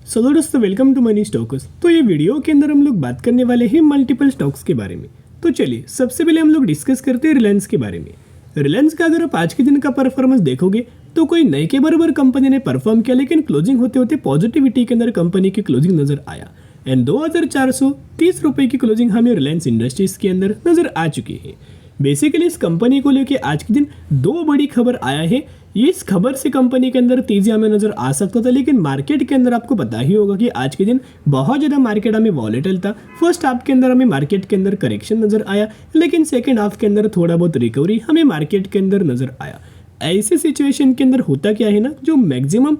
सो दोस्तों welcome to money stocks. तो ये वीडियो के अंदर हम लोग बात करने वाले हैं मल्टीपल स्टॉक्स के बारे में। तो चलिए सबसे पहले हम लोग डिस्कस करते हैं रिलायंस के बारे में। रिलायंस का अगर आप आज के दिन का परफॉर्मेंस देखोगे तो कोई नए के बराबर कंपनी ने परफॉर्म किया, लेकिन क्लोजिंग होते होते पॉजिटिविटी के अंदर कंपनी की क्लोजिंग नजर आया एंड 2430 रुपए की क्लोजिंग हमें रिलायंस इंडस्ट्रीज के अंदर नजर आ चुकी है। बेसिकली इस कंपनी को लेकर आज के दिन दो बड़ी खबर आया है। इस खबर से कंपनी के अंदर तेजी हमें नजर आ सकता था, लेकिन मार्केट के अंदर आपको पता ही होगा कि आज के दिन बहुत ज़्यादा मार्केट हमें वॉलेटाइल था। फर्स्ट हाफ के अंदर हमें मार्केट के अंदर करेक्शन नजर आया, लेकिन सेकेंड हाफ के अंदर थोड़ा बहुत रिकवरी हमें मार्केट के अंदर नजर आया। ऐसे सिचुएशन के अंदर होता क्या है ना, जो मैक्सिमम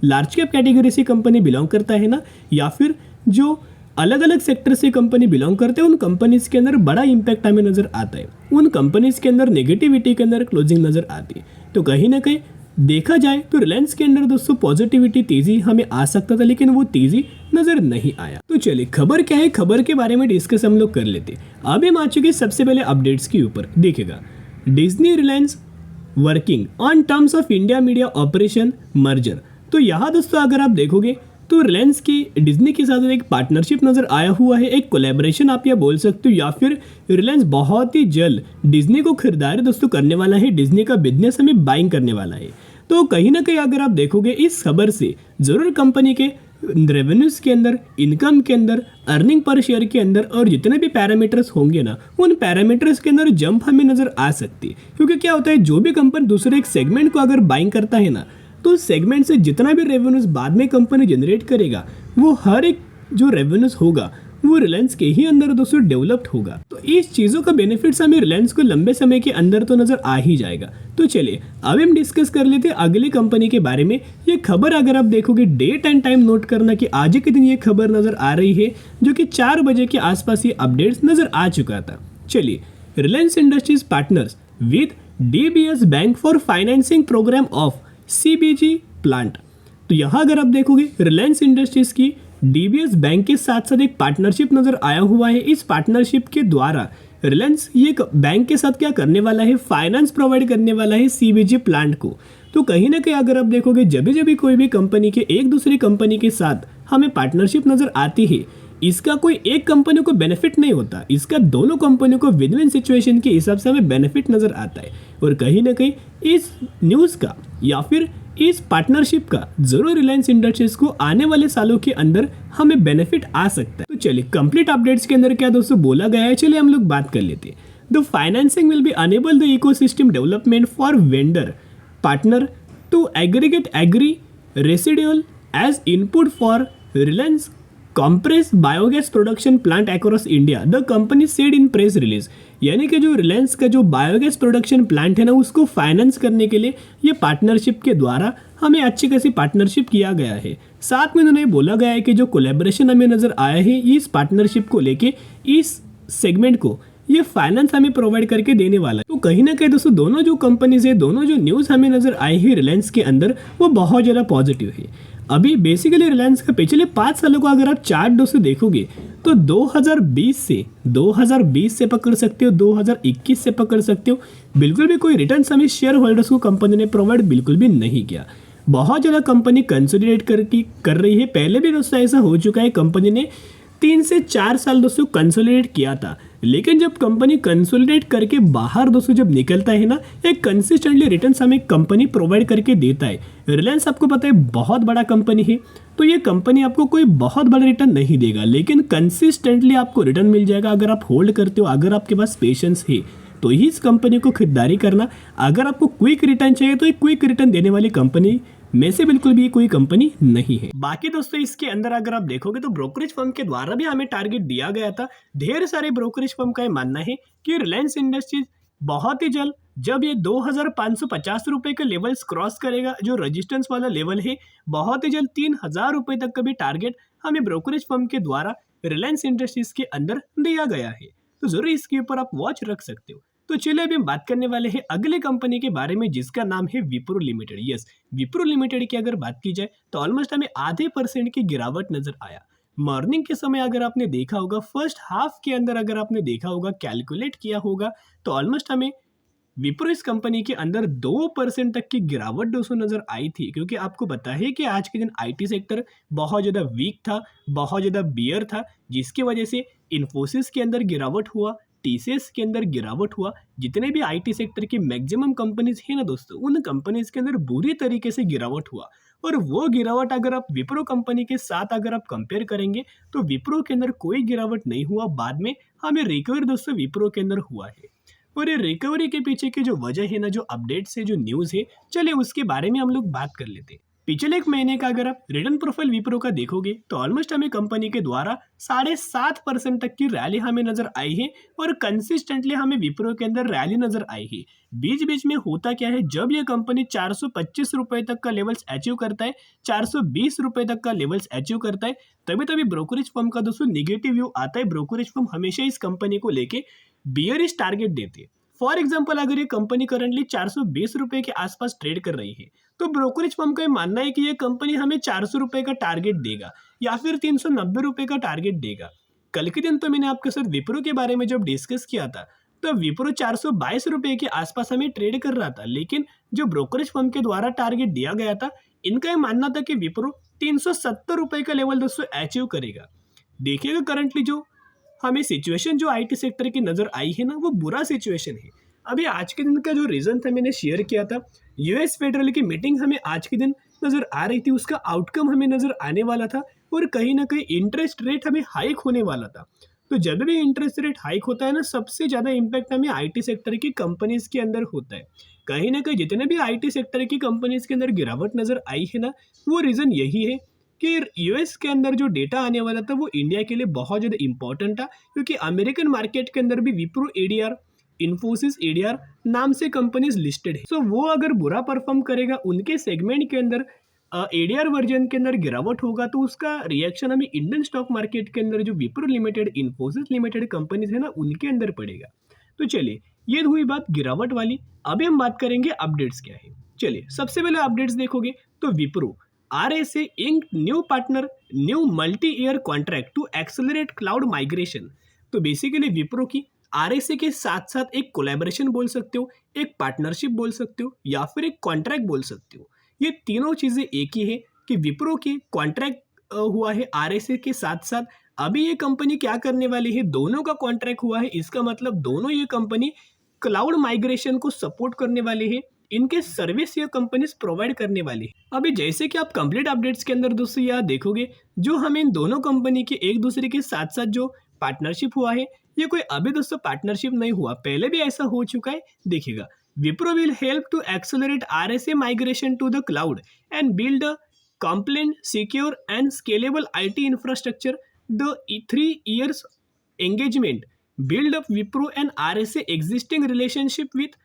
लार्ज कैप कैटेगरी से कंपनी बिलोंग करता है ना, या फिर जो अलग अलग सेक्टर से कंपनी बिलोंग करते हैं, उन कंपनीज के अंदर बड़ा इंपैक्ट हमें नजर आता है। उन कंपनीज के अंदर नेगेटिविटी के अंदर क्लोजिंग नजर आती है। तो कहीं ना कहीं देखा जाए तो रिलायंस के अंदर दोस्तों पॉजिटिविटी तेजी हमें आ सकता था, लेकिन वो तेजी नजर नहीं आया। तो चलिए खबर क्या है, खबर के बारे में डिस्कस हम लोग कर लेते। अब हम आ चुके सबसे पहले अपडेट्स के ऊपर। देखिएगा, Disney Reliance working on terms of India media operation merger. तो यहाँ दोस्तों अगर आप देखोगे तो रिलायंस की डिज्नी के साथ एक पार्टनरशिप नजर आया हुआ है, एक कोलैबोरेशन आप यह बोल सकते हो, या फिर रिलायंस बहुत ही जल्द डिज्नी को खरीदारी दोस्तों करने वाला है, डिज्नी का बिजनेस हमें बाइंग करने वाला है। तो कहीं ना कहीं अगर आप देखोगे इस खबर से जरूर कंपनी के रेवेन्यूज के अंदर, इनकम के अंदर, अर्निंग पर शेयर के अंदर और जितने भी पैरामीटर्स होंगे ना, उन पैरामीटर्स के अंदर जंप हमें नजर आ सकती है। क्योंकि क्या होता है, जो भी कंपनी दूसरे एक सेगमेंट को अगर बाइंग करता है ना, तो उस सेगमेंट से जितना भी रेवेन्यूज बाद में कंपनी जनरेट करेगा, वो हर एक जो रेवेन्यूज होगा वो रिलायंस के ही अंदर दोस्तों डेवलप्ड होगा। तो इस चीज़ों का बेनिफिट्स हमें रिलायंस को लंबे समय के अंदर तो नजर आ ही जाएगा। तो चलिए अब हम डिस्कस कर लेते हैं अगली कंपनी के बारे में। ये खबर अगर आप देखोगे, डेट एंड टाइम नोट करना कि आज के दिन ये खबर नजर आ रही है, जो कि 4 बजे के आसपास ये अपडेट्स नजर आ चुका था। चलिए, Reliance industries partners with DBS bank for financing programme of CBG plant. तो यहाँ अगर आप देखोगे रिलायंस इंडस्ट्रीज की डीबीएस बैंक के साथ साथ एक पार्टनरशिप नजर आया हुआ है। इस पार्टनरशिप के द्वारा रिलायंस ये बैंक के साथ क्या करने वाला है, फाइनेंस प्रोवाइड करने वाला है सीबीजी प्लांट को। तो कहीं ना कहीं अगर आप देखोगे, जब भी कोई भी कंपनी के एक दूसरी कंपनी के साथ हमें पार्टनरशिप नजर आती है, इसका कोई एक कंपनी को बेनिफिट नहीं होता, इसका दोनों कंपनियों को विन विन सिचुएशन के हिसाब से हमें बेनिफिट नजर आता है। और कहीं ना कहीं इस न्यूज़ का या फिर इस पार्टनरशिप का जरूर रिलायंस इंडस्ट्रीज को आने वाले सालों के अंदर हमें बेनिफिट आ सकता है। तो चलिए कंप्लीट अपडेट्स के अंदर क्या दोस्तों बोला गया है, चलिए हम लोग बात कर लेते हैं। The financing will be enable the ecosystem development for vendor partner to aggregate agri residual as input for Reliance compressed biogas production plant across India, the company said in press release. यानी कि जो रिलायंस का जो biogas production plant है ना, उसको finance करने के लिए ये पार्टनरशिप के द्वारा हमें अच्छी खासी पार्टनरशिप किया गया है। साथ में उन्होंने बोला गया है कि जो कोलैबोरेशन हमें नजर आया है इस पार्टनरशिप को लेके, इस सेगमेंट को ये फाइनेंस हमें प्रोवाइड करके देने वाला है। तो कहीं ना कहीं दोस्तों दोनों जो कंपनीज है, दोनों जो न्यूज़ हमें नजर आई है रिलायंस के अंदर, वो बहुत ज़्यादा पॉजिटिव है। अभी बेसिकली रिलायंस का पिछले 5 सालों का अगर आप चार्ट दोस्तों देखोगे तो 2020 से पकड़ सकते हो, 2021 से पकड़ सकते हो, बिल्कुल भी कोई रिटर्न हमें शेयर होल्डर्स को कंपनी ने प्रोवाइड बिल्कुल भी नहीं किया। बहुत ज़्यादा कंपनी कंसोलिडेट कर रही है। पहले भी दोस्तों ऐसा हो चुका है, कंपनी ने 3 से 4 साल दोस्तों कंसोलिडेट किया था, लेकिन जब कंपनी कंसोलिडेट करके बाहर दोस्तों जब निकलता है ना, एक कंसिस्टेंटली रिटर्न्स हमें कंपनी प्रोवाइड करके देता है। रिलायंस आपको पता है बहुत बड़ा कंपनी है, तो ये कंपनी आपको कोई बहुत बड़ा रिटर्न नहीं देगा, लेकिन कंसिस्टेंटली आपको रिटर्न मिल जाएगा अगर आप होल्ड करते हो, अगर आपके पास पेशेंस है तो इस कंपनी को खरीदारी करना। अगर आपको क्विक रिटर्न चाहिए तो एक क्विक रिटर्न देने वाली कंपनी में से बिल्कुल भी कोई कंपनी नहीं है। बाकी दोस्तों इसके अंदर अगर आप देखोगे तो ब्रोकरेज फर्म के द्वारा भी हमें टारगेट दिया गया था। ढेर सारे ब्रोकरेज फर्म का ये मानना है कि रिलायंस इंडस्ट्रीज बहुत ही जल्द जब ये 2550 रुपए का लेवल क्रॉस करेगा, जो रजिस्टेंस वाला लेवल है, बहुत ही जल्द 3000 रुपए तक का भी टारगेट हमें ब्रोकरेज फर्म के द्वारा रिलायंस इंडस्ट्रीज के अंदर दिया गया है। तो जरूर इसके ऊपर आप वॉच रख सकते हो। तो चलिए अभी हम बात करने वाले हैं अगले कंपनी के बारे में, जिसका नाम है Wipro limited. Yes, Wipro limited की अगर बात की जाए तो ऑलमोस्ट हमें आधे % की गिरावट नजर आया। मॉर्निंग के समय अगर आपने देखा होगा, फर्स्ट हाफ के अंदर अगर आपने देखा होगा, कैलकुलेट किया होगा, तो ऑलमोस्ट हमें विप्रो इस कंपनी के अंदर 2% तक की गिरावट दोस्तों नजर आई थी, क्योंकि आपको पता है कि आज के दिन आईटी सेक्टर बहुत ज़्यादा वीक था, बहुत ज़्यादा बियर था, जिसकी वजह से इन्फोसिस के अंदर गिरावट हुआ, टीसीएस के अंदर गिरावट हुआ। जितने भी आईटी सेक्टर की मैक्सिमम कंपनीज है ना दोस्तों, उन कंपनीज के अंदर बुरी तरीके से गिरावट हुआ। और वो गिरावट अगर आप विप्रो कंपनी के साथ अगर आप कंपेयर करेंगे तो विप्रो के अंदर कोई गिरावट नहीं हुआ। बाद में हमें रिकवर दोस्तों विप्रो के अंदर हुआ है। और ये रिकवरी के पीछे की जो वजह है ना, जो अपडेट्स है, जो न्यूज़ है, चलिए उसके बारे में हम लोग बात कर लेते हैं। पिछले एक महीने का अगर आप रिटर्न प्रोफाइल विप्रो का देखोगे तो ऑलमोस्ट हमें कंपनी के द्वारा 7.5% तक की रैली हमें नजर आई है और कंसिस्टेंटली हमें विप्रो के अंदर रैली नजर आई है। बीच बीच में होता क्या है, जब ये कंपनी 425 रुपए तक का लेवल्स अचीव करता है, 420 रुपए तक का लेवल्स अचीव करता है, तभी तभी ब्रोकरेज फर्म का दोस्तों निगेटिव व्यू आता है। ब्रोकरेज फर्म हमेशा इस कंपनी को लेके बियरिश टारगेट देते हैं। फॉर एग्जाम्पल, अगर ये कंपनी करंटली 420 रुपए के आसपास ट्रेड कर रही है तो ब्रोकरेज फर्म का ये मानना है कि ये कंपनी हमें 400 रुपए का टारगेट देगा या फिर 390 रुपए का टारगेट देगा। कल के दिन तो मैंने आपके साथ विप्रो के बारे में जब डिस्कस किया था तो विप्रो 422 रुपए के आसपास हमें ट्रेड कर रहा था, लेकिन जो ब्रोकरेज फर्म के द्वारा टारगेट दिया गया था, इनका ये मानना था कि विप्रो 370 रुपए का लेवल दोस्तों अचीव करेगा। देखिएगा करंटली जो हमें सिचुएशन जो आईटी सेक्टर की नज़र आई है ना, वो बुरा सिचुएशन है। अभी आज के दिन का जो रीज़न था मैंने शेयर किया था, यूएस फेडरल की मीटिंग हमें आज के दिन नज़र आ रही थी, उसका आउटकम हमें नज़र आने वाला था और कहीं ना कहीं इंटरेस्ट रेट हमें हाइक होने वाला था। तो जब भी इंटरेस्ट रेट हाइक होता है ना, सबसे ज़्यादा इम्पैक्ट हमें आईटी सेक्टर की कंपनीज के अंदर होता है। कहीं ना कहीं जितने भी आईटी सेक्टर की कंपनीज के अंदर गिरावट नज़र आई है ना, वो रीज़न यही है कि यूएस के अंदर जो डेटा आने वाला था वो इंडिया के लिए बहुत ज़्यादा इंपॉर्टेंट था, क्योंकि अमेरिकन मार्केट के अंदर भी विप्रो एडीआर, इन्फोसिस एडीआर नाम से कंपनीज लिस्टेड है। सो वो अगर बुरा परफॉर्म करेगा, उनके सेगमेंट के अंदर एडीआर वर्जन के अंदर गिरावट होगा, तो उसका रिएक्शन हमें इंडियन स्टॉक मार्केट के अंदर जो Wipro limited, Infosys limited companies है ना, उनके अंदर पड़ेगा। तो चलिए, ये हुई बात गिरावट वाली। अभी हम बात करेंगे अपडेट्स क्या है। चलिए, सबसे पहले अपडेट्स देखोगे तो Wipro RSA Inc. New partner, new multi year contract to accelerate cloud migration. तो बेसिकली विप्रो की RSA के साथ साथ एक कोलैबोरेशन बोल सकते हो, एक पार्टनरशिप बोल सकते हो, या फिर एक कॉन्ट्रैक्ट बोल सकते हो। ये तीनों चीज़ें एक ही है कि विप्रो की कॉन्ट्रैक्ट हुआ है RSA के साथ साथ। अभी ये कंपनी क्या करने वाली है, दोनों का कॉन्ट्रैक्ट हुआ है, इसका मतलब दोनों ये कंपनी क्लाउड माइग्रेशन को सपोर्ट करने वाली है, इनके सर्विस ये कंपनीज प्रोवाइड करने वाली है। अभी जैसे कि आप कंप्लीट अपडेट्स के अंदर दोस्तों यहाँ देखोगे, जो हमें इन दोनों कंपनी के एक दूसरे के साथ साथ जो पार्टनरशिप हुआ है, ये कोई अभी दोस्तों पार्टनरशिप नहीं हुआ, पहले भी ऐसा हो चुका है। देखिएगा, Wipro will help to accelerate RSA migration to the cloud and build a compliant, secure and scalable IT infrastructure. The 3 years engagement build up Wipro and RSA existing relationship with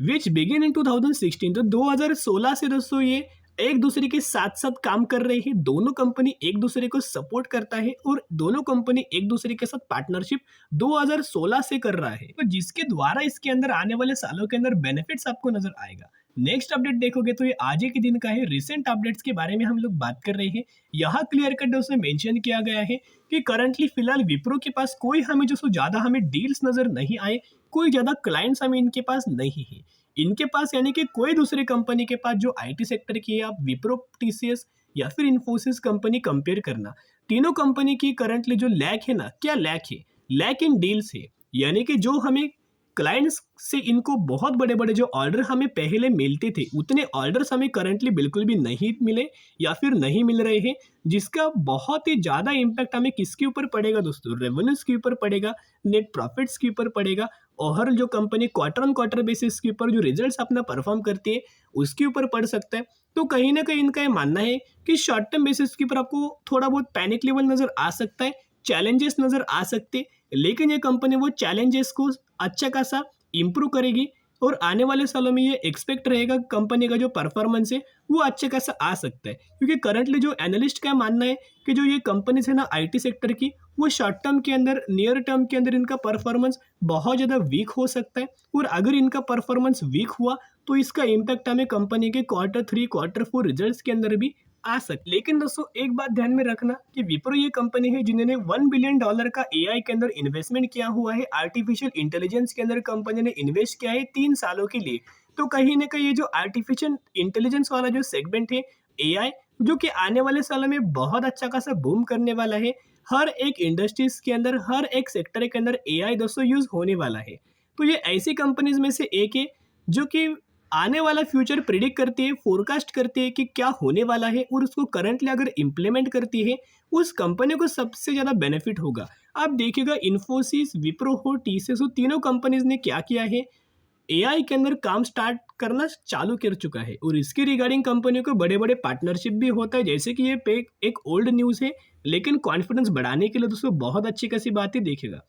which begin in 2016। तो 2016 से दोस्तों ये एक दूसरे के साथ साथ काम कर रहे हैं, दोनों कंपनी एक दूसरे को सपोर्ट करता है और दोनों कंपनी एक दूसरे के साथ पार्टनरशिप 2016 से कर रहा है, तो जिसके द्वारा इसके अंदर आने वाले सालों के अंदर बेनिफिट्स आपको नजर आएगा। नेक्स्ट अपडेट देखोगे तो ये आज के दिन का है, रिसेंट अपडेट्स के बारे में हम लोग बात कर रहे हैं। यहाँ क्लियर कट दोस्तों मेंशन किया गया है कि करंटली फिलहाल विप्रो के पास कोई हमें जो ज्यादा हमें डील्स नजर नहीं आए, कोई ज्यादा क्लाइंट्स हमें इनके पास नहीं है। इनके पास यानी कि कोई दूसरी कंपनी के पास जो आईटी सेक्टर की है, आप विप्रो, टीसीएस या फिर इन्फोसिस कंपनी कंपेयर करना, तीनों कंपनी की करंटली जो लैक है ना, क्या लैक है, लैक इन डील्स है। यानी कि जो हमें क्लाइंट्स से इनको बहुत बड़े बड़े जो ऑर्डर हमें पहले मिलते थे, उतने ऑर्डर्स हमें करंटली बिल्कुल भी नहीं मिले या फिर नहीं मिल रहे हैं, जिसका बहुत ही ज़्यादा इम्पैक्ट हमें किसके ऊपर पड़ेगा दोस्तों, रेवेन्यूज के ऊपर पड़ेगा, नेट प्रॉफिट्स के ऊपर पड़ेगा, और जो company quarter on quarter basis के ऊपर जो रिजल्ट्स अपना परफॉर्म करती है उसके ऊपर पड़ सकता है। तो कहीं ना कहीं इनका ये मानना है कि शॉर्ट टर्म बेसिस के ऊपर आपको थोड़ा बहुत पैनिक लेवल नज़र आ सकता है, चैलेंजेस नज़र आ सकते, लेकिन ये कंपनी वो चैलेंजेस को अच्छा खासा इंप्रूव करेगी और आने वाले सालों में ये एक्सपेक्ट रहेगा कंपनी का जो परफॉर्मेंस है वो अच्छे खासा आ सकता है। क्योंकि करंटली जो एनालिस्ट का मानना है कि जो ये कंपनीज है ना आईटी सेक्टर की, वो शॉर्ट टर्म के अंदर, नियर टर्म के अंदर इनका परफॉर्मेंस बहुत ज़्यादा वीक हो सकता है, और अगर इनका परफॉर्मेंस वीक हुआ तो इसका इम्पैक्ट हमें कंपनी के क्वार्टर 3, क्वार्टर 4 रिजल्ट्स के अंदर भी आ सकती। लेकिन दोस्तों एक बात ध्यान में रखना कि विप्रो ये कंपनी है जिन्होंने $1 बिलियन का एआई के अंदर इन्वेस्टमेंट किया हुआ है। आर्टिफिशियल इंटेलिजेंस के अंदर कंपनी ने इन्वेस्ट किया है 3 सालों के लिए। तो कहीं ना कहीं ये जो आर्टिफिशियल इंटेलिजेंस वाला जो सेगमेंट है एआई, जो कि आने वाले सालों में बहुत अच्छा खासा बूम करने वाला है। हर एक इंडस्ट्रीज के अंदर, हर एक सेक्टर के अंदर एआई दोस्तों यूज होने वाला है। तो ये ऐसी कंपनीज में से एक है जो कि आने वाला फ्यूचर प्रिडिक्ट करती है, फोरकास्ट करती है कि क्या होने वाला है, और उसको करंटली अगर इम्प्लीमेंट करती है उस कंपनी को सबसे ज़्यादा बेनिफिट होगा। आप देखिएगा इन्फोसिस, विप्रो हो, टीसीएस हो, तीनों कंपनीज ने क्या किया है, एआई के अंदर काम स्टार्ट करना चालू कर चुका है। और इसके रिगार्डिंग कंपनियों को बड़े बड़े पार्टनरशिप भी होता है। जैसे कि ये पे एक ओल्ड न्यूज़ है, लेकिन कॉन्फिडेंस बढ़ाने के लिए दोस्तों बहुत अच्छी खासी बात है। देखिएगा,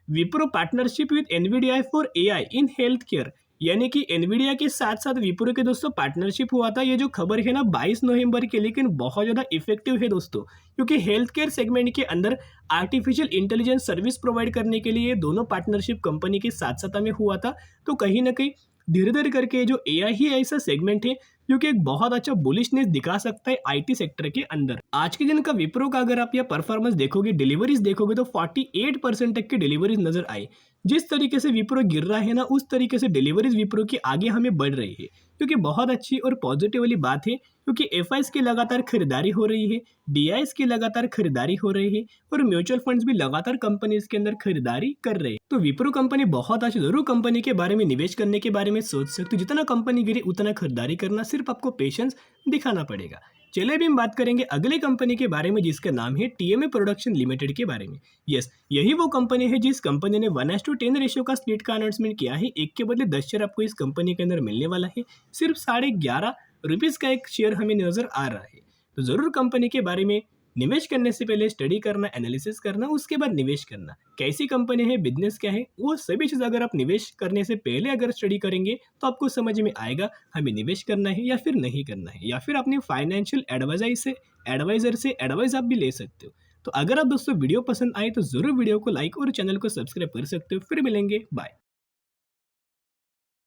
Wipro partnership with Nvidia for AI in health care, यानी कि एनवीडिया के साथ साथ विप्रो के दोस्तों पार्टनरशिप हुआ था। ये जो खबर है ना 22 नवंबर की, लेकिन बहुत ज़्यादा इफेक्टिव है दोस्तों, क्योंकि हेल्थ केयर सेगमेंट के अंदर आर्टिफिशियल इंटेलिजेंस सर्विस प्रोवाइड करने के लिए ये दोनों पार्टनरशिप कंपनी के साथ साथ हमें हुआ था। तो कहीं ना कहीं धीरे धीरे करके जो एआई ही ऐसा सेगमेंट है जो कि एक बहुत अच्छा बुलिशनेस दिखा सकता है आईटी सेक्टर के अंदर। आज के दिन का विप्रो का अगर आप यह परफॉर्मेंस देखोगे, डिलीवरीज देखोगे, तो 48% तक की डिलीवरीज नजर आई। जिस तरीके से विप्रो गिर रहा है ना, उस तरीके से डिलीवरीज विप्रो की आगे हमें बढ़ रही है, क्योंकि बहुत अच्छी और पॉजिटिव वाली बात है। क्योंकि एफआईएस की लगातार खरीदारी हो रही है, डीआईएस की लगातार खरीदारी हो रही है, और म्यूचुअल फंड्स भी लगातार कंपनीज के अंदर खरीदारी कर रहे हैं। तो विप्रो कंपनी बहुत अच्छी, जरूर कंपनी के बारे में, निवेश करने के बारे में सोच सकते हो। जितना कंपनी गिरी उतना खरीदारी करना, सिर्फ आपको पेशेंस दिखाना पड़ेगा। चलिए अभी हम बात करेंगे अगले कंपनी के बारे में, जिसका नाम है टीएमए प्रोडक्शन लिमिटेड के बारे में। यस, यही वो कंपनी है जिस कंपनी ने 1:10 रेशियो का स्प्लिट का अनाउंसमेंट किया है। एक के बदले 10 शेयर आपको इस कंपनी के अंदर मिलने वाला है। सिर्फ ₹11.5 का एक शेयर हमें नजर आ रहा है। तो जरूर कंपनी के बारे में निवेश करने से पहले स्टडी करना, एनालिसिस करना, उसके बाद निवेश करना। कैसी कंपनी है, बिजनेस क्या है, वो सभी चीज़ अगर आप निवेश करने से पहले अगर स्टडी करेंगे तो आपको समझ में आएगा हमें निवेश करना है या फिर नहीं करना है, या फिर अपने फाइनेंशियल एडवाइजर से एडवाइस आप भी ले सकते हो। तो अगर आप दोस्तों वीडियो पसंद आए तो ज़रूर वीडियो को लाइक और चैनल को सब्सक्राइब कर सकते हो। फिर मिलेंगे, बाय।